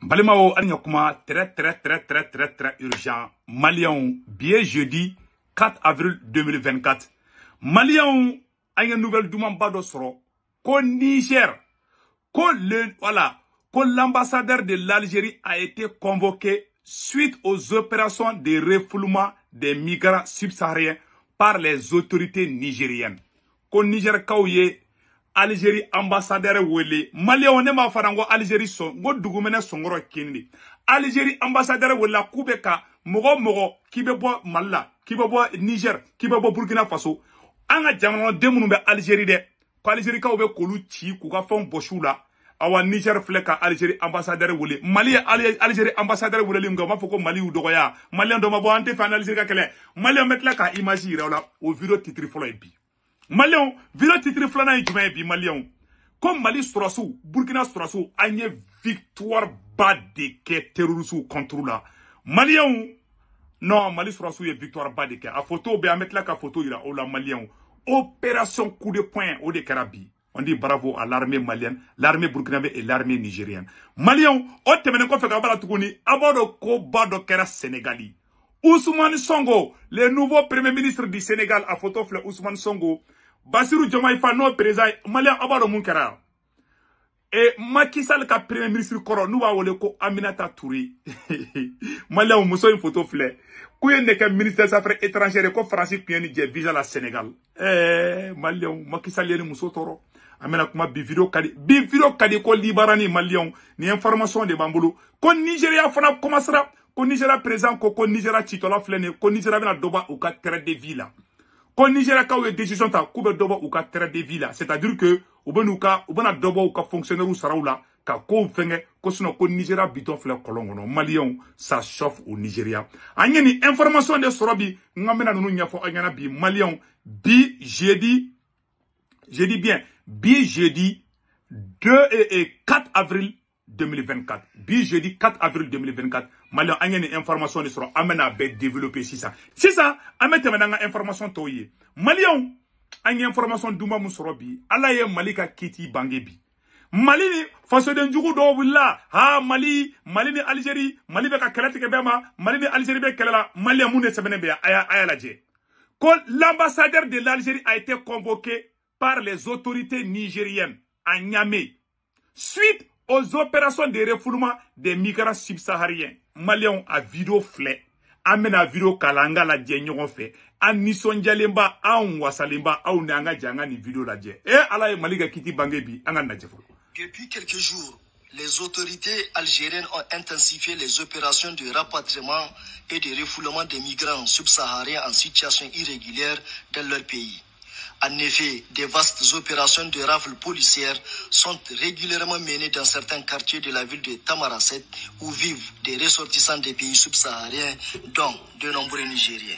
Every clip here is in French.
Balimao Agnokuma, très urgent. Malion, bien jeudi 4 avril 2024. Malion a une nouvelle demande d'Osro. Qu'au Niger, que l'ambassadeur de l'Algérie a été convoqué suite aux opérations de refoulement des migrants subsahariens par les autorités nigériennes. Qu'au Niger, Kaouye, Algérie ambassadeur wele Malion ne ma farango Algérie son go dugumene songoro kindi Algérie ambassadeur wala kubeka mogo kibe bo Malla kibe bo Niger kibe bo Burkina Faso anga jamano demunu be Algérie de ko Algérie ka obe kolu ci ku ka fon boshula awa Niger fleka Algérie ambassadeur wele Mali Algérie ambassadeur wele limga ma foko Mali u dogoya Malien do ma bo ante fa Algérie ka kele Malien metla ka image ira au vidéo titre folo ebi Malion, vira titre flana et bi Malion. Comme Mali Sorassou, Burkina Sorassou, a une victoire bas de quai terroriste contre là. Malion, non, Mali Sorassou est victoire bas de quai. A photo, be a mettre là ka photo ira au la Malion. Opération coup de poing au de Karabi. On dit bravo à l'armée malienne, l'armée burkinabé et l'armée nigérienne. Malion, o temene ko fe ka bala tukuni, abodo ko bado kera Sénégali. Ousmane Sonko, le nouveau premier ministre du Sénégal, a photo fleur Ousmane Sonko. Bassirou Diomaye Faye, non président, Malien Abado Munkara. Et Macky Sall, ka premier ministre Koro, nous avons ko Aminata Touré. Malien, on une photo fleur. Kouye n'est qu'un ministre des Affaires étrangères, ko Francis Pieni, visa la Sénégal. Malien, Macky Sall, yé Mousso Toro. Amena kuma bivideo kadi ko libarani Malien, ni information de Bambolo. Ko Nigeria fana commencera. Ko Nigeria présent ko Nigeria titola flene ko Nigeria bena doba ou ka terre de ville ko Nigeria ka ou décision ta ko be doba ou ka terre de ville c'est-à-dire que ou bena doba ou ka fonctionnaire ou saraoula ka ko fenge ko sino ko Nigeria biton flé kolongono Malion ça chauffe au Nigeria anyeni information de sorobi ngamena nunu nyafo anyana bi Malion bi jeudi jeudi 4 avril 2024. Bi jeudi 4 avril 2024. Malion a une information de sera amena be développer si ça. Si ça, amete menanga information toye. Malion a une information duma musorobi. Ala ye malika kiti bangebi. Mali ni faso den jugu do willa. Ha Mali ni Algérie, Mali be ka kelati ke bema, Mali ni Algérie be kelela, Mali amune sebene be aya laje. Quand l'ambassadeur de l'Algérie a été convoqué par les autorités nigériennes à Niamey suite aux opérations de refoulement des migrants subsahariens. Malion a vidéo flé. Amena vidéo kalanga la djenyon fait. An nison jalemba, an wasalemba, an nanga djanga ni vidéo la dje. Ala e maliga kiti bangebi, anga nadjefo. Depuis quelques jours, les autorités algériennes ont intensifié les opérations de rapatriement et de refoulement des migrants subsahariens en situation irrégulière dans leur pays. En effet, des vastes opérations de rafles policières sont régulièrement menées dans certains quartiers de la ville de Tamaracet où vivent des ressortissants des pays subsahariens, dont de nombreux Nigériens.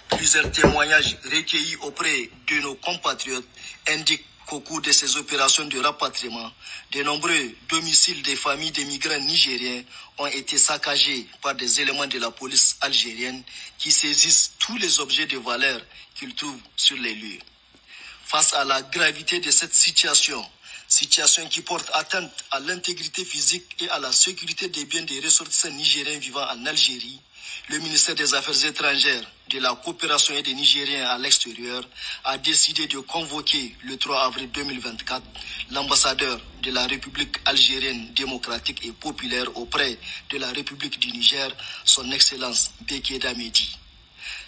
Plusieurs témoignages recueillis auprès de nos compatriotes indiquent qu'au cours de ces opérations de rapatriement, de nombreux domiciles des familles des migrants nigériens ont été saccagés par des éléments de la police algérienne qui saisissent tous les objets de valeur qu'ils trouvent sur les lieux. Face à la gravité de cette situation qui porte atteinte à l'intégrité physique et à la sécurité des biens des ressortissants nigériens vivant en Algérie, le ministère des Affaires étrangères, de la coopération et des Nigériens à l'extérieur a décidé de convoquer le 3 avril 2024 l'ambassadeur de la République algérienne démocratique et populaire auprès de la République du Niger, son Excellence Bekeda Medi.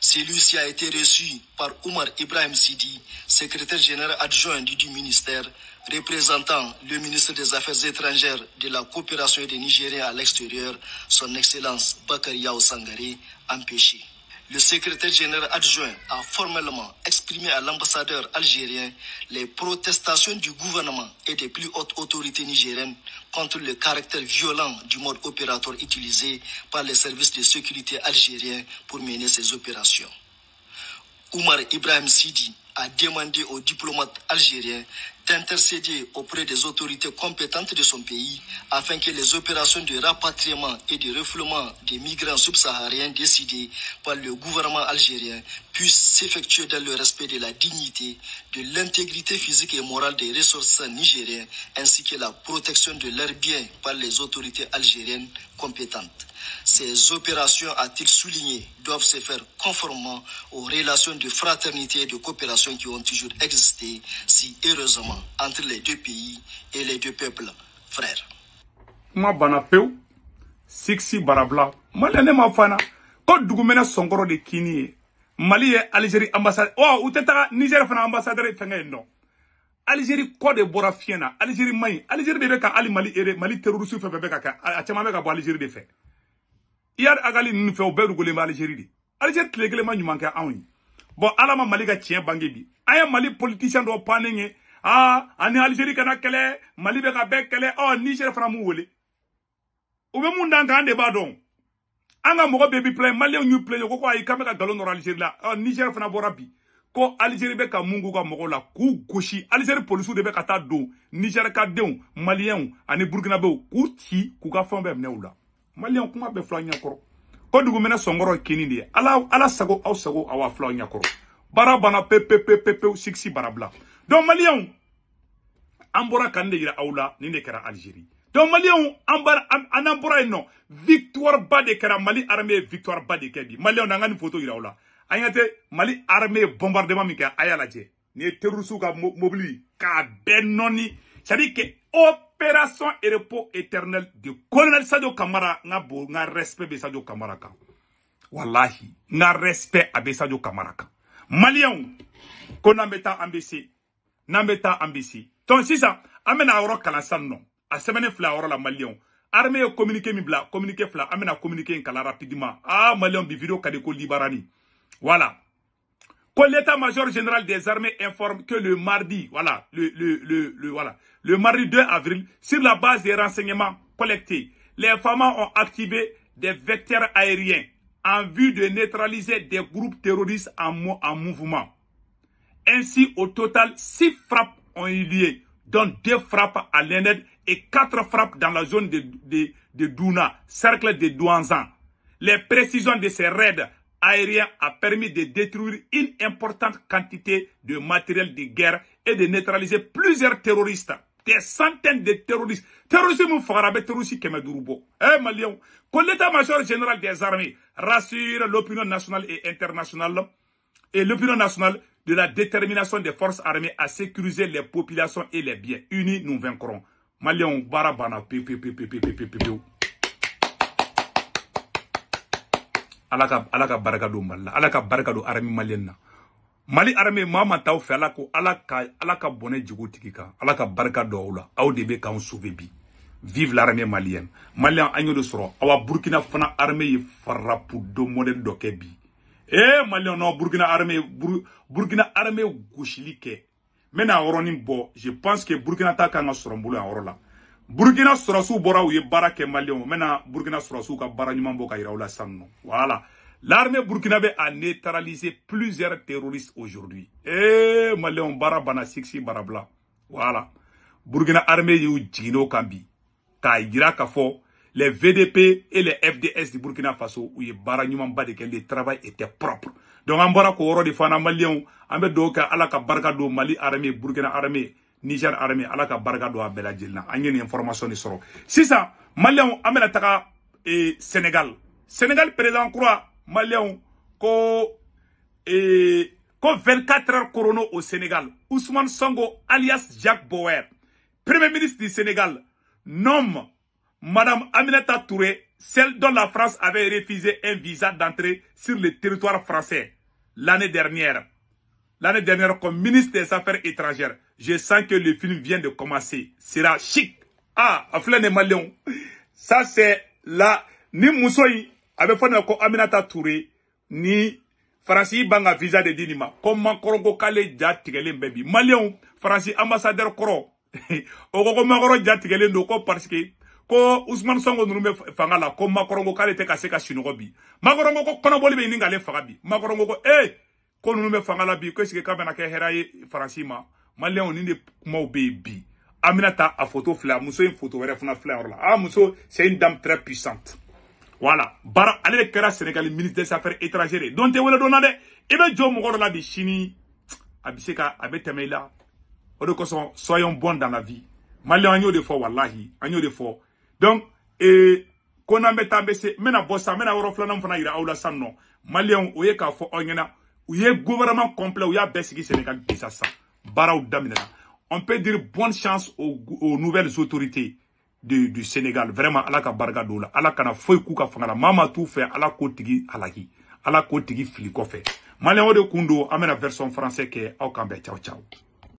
Celui-ci a été reçu par Oumar Ibrahim Sidi, secrétaire général adjoint du ministère, représentant le ministre des Affaires étrangères, de la coopération et des Nigériens à l'extérieur, son Excellence Bakary Sangare, empêché. Le secrétaire général adjoint a formellement exprimé à l'ambassadeur algérien les protestations du gouvernement et des plus hautes autorités nigériennes contre le caractère violent du mode opératoire utilisé par les services de sécurité algériens pour mener ces opérations. Oumar Ibrahim Sidi a demandé aux diplomates algériens d'intercéder auprès des autorités compétentes de son pays afin que les opérations de rapatriement et de refoulement des migrants subsahariens décidées par le gouvernement algérien puissent s'effectuer dans le respect de la dignité, de l'intégrité physique et morale des ressortissants nigériens ainsi que la protection de leurs biens par les autorités algériennes compétentes. Ces opérations, a-t-il souligné, doivent se faire conformément aux relations de fraternité et de coopération qui ont toujours existé si heureusement entre les deux pays et les deux peuples frères. Ma banapeu, sixi barabla, malene ma fana, ko dugumena songoro de kini, Mali est Algérie ambassade, oh, ou t'es Niger fana ambassadeur fengé non. Algérie ko de bora fiena, Algérie maï, Algérie de beka ali Mali ere, Mali terroriste fe beka ka, a chama beka bo Algérie de fait. Hier agali nous fait au beurre de Algérie. Algérie cléglement nous manque à un. Bon, alama Mali ga tien bangebi. Aya Mali politicien do panenge. Ah, ane Algérie kana kele, Mali beka bek kele, oh Niger fana mou wole. Oube munda nga ande badon. Anga mogo baby play, Mali on you play, yoko ayi kameka galon nor Algérie la. Oh Niger fana borabi. Ko Algérie beka mungu ka mogo la ku goshi. Algérie polisu de beka ta do. Niger ka deon, Malien, ane Burkina Faso ku ti ku ka fombe mne oula. Malien kuma be fla nyakoro ko dugu mena songoro kinindi ala sago aw sago awa fla nyakoro bara bana pepe sixi barabla donc malien ambora kande ira awla ni ne kera Algérie donc malien ambara anambora no victoire ba de kera Mali armée victoire ba de kebi malien na ngani photo ira awla ayate Mali armée bombardement mi ka ayala je ni terroristes ka mobili ka benoni c'est-à-dire que opération et repos éternel de colonel Sadio Kamara nga respect be Sadio Kamara kan. Wallahi, nga respect abe Sadio Kamara kan. Malien, ko nambeta ambisi. Donc si ça, amena oro kalasan non. A semaine fla oro la malien. Armée communiquer mi bla, communiquer fla, amena communiquer kala rapidement. Ah, malien bi vidéo kadeko libarani. Voilà. Que l'état-major général des armées informe que le mardi, voilà, le mardi 2 avril, sur la base des renseignements collectés, les femmes ont activé des vecteurs aériens en vue de neutraliser des groupes terroristes en mouvement. Ainsi, au total, 6 frappes ont eu lieu, dont 2 frappes à l'Ened et 4 frappes dans la zone de Douna, cercle de Douanzan. Les précisions de ces raids aérien a permis de détruire une importante quantité de matériel de guerre et de neutraliser plusieurs terroristes. Des centaines de terroristes. Terroristes moufarabe, terroristes kemedurubo. Malien, que l'état-major général des armées rassure l'opinion nationale et internationale et l'opinion nationale de la détermination des forces armées à sécuriser les populations et les biens. Unis, nous vaincrons. Malien, barabana, alaka baraka do malla alaka baraka do arami malienna Mali armée mama taw fe alaka bonne jigo tikika alaka baraka do wula aw de be kan sauver bi vive l'armée malienne malien agno de soro awa Burkina fana armée farapu do modèle do kebi malien no Burkina armée gauchilike mena oroni bo je pense que Burkina ta kan soro mbulu en orola Burkina Surasu bora ou ye barake malien mena Burkina Surasu ka bara nyuma boka iraola sanno. Voilà. L'armée burkinabé a neutralisé plusieurs terroristes aujourd'hui. Malien bara bana sixi barabla. Voilà. Burkina armée yu jino kambi. Ka ira ka fo les VDP et les FDS du Burkina Faso où ye bara nyuma ba de que le travail était propre. Donc en bara ko woro di fana malien ambe do ka ala ka barka do Mali armée Burkina armée Niger armée ala ka barka do abela jilna anye ni information ni soro sisa malien amela taka Sénégal président croix malien ko 24 heures chrono au Sénégal Ousmane Sonko alias Jacques Boer premier ministre du Sénégal nomme Madame Aminata Touré, celle dont la France avait refusé un visa d'entrée sur le territoire français l'année dernière comme ministre des Affaires étrangères. Je sens que le film vient de commencer. Sera chic. Ah, aflène des Maliens. Ça, c'est là. Ni Moussoui, avec Fonako Aminata Touré, ni Francis Banga visa de Dinima. Comment Korongo Kale Djatigelen baby. Maliens, Francis ambassadeur Koro. Oko Makoro Djatigelen doko parce que, ko Ousmane Sonko nurume fangala, ko Makorongo Kale te kase ka shinogobi. Makorongo ko konoboli be ningale fagabi. Makorongo ko, ko nurume fangala bi, ko sike kabena ke heraye Francis ma. malien on ni kumaw be bi Aminata a photo fla muso une photo wɛrɛ fana fla là ah muso c'est une dame très puissante voilà bara ale de kɛra Sénégal ministre des affaires étrangères donc te wele donna de i bɛ jɔ mɔgɔ dɔ la bi sini a bɛ se ka a bɛ tɛmɛ i la o de kosɔn soyons bons dans la vie malien an y'o de fɔ wallahi an y'o de fɔ donc ko n'an bɛ taa bɛ se n bɛna bɔ sa n bɛna yɔrɔ filanan fana yira aw la sisan nɔ malien o ye k'a fɔ aw ɲɛna u ye gouvernement complet u y'a bɛɛ sigi Sénégal bisa sa baaraw daminɛna. On peut dire bonne chance aux nouvelles autorités du Sénégal. Vraiment, ala ka barga dola. Ala kana foy ku ka fangala. Mama tout fait ala kotigi alaki. Ala kotigi fili ko fait. Malien de kundo amena version français ke au kambe ciao ciao.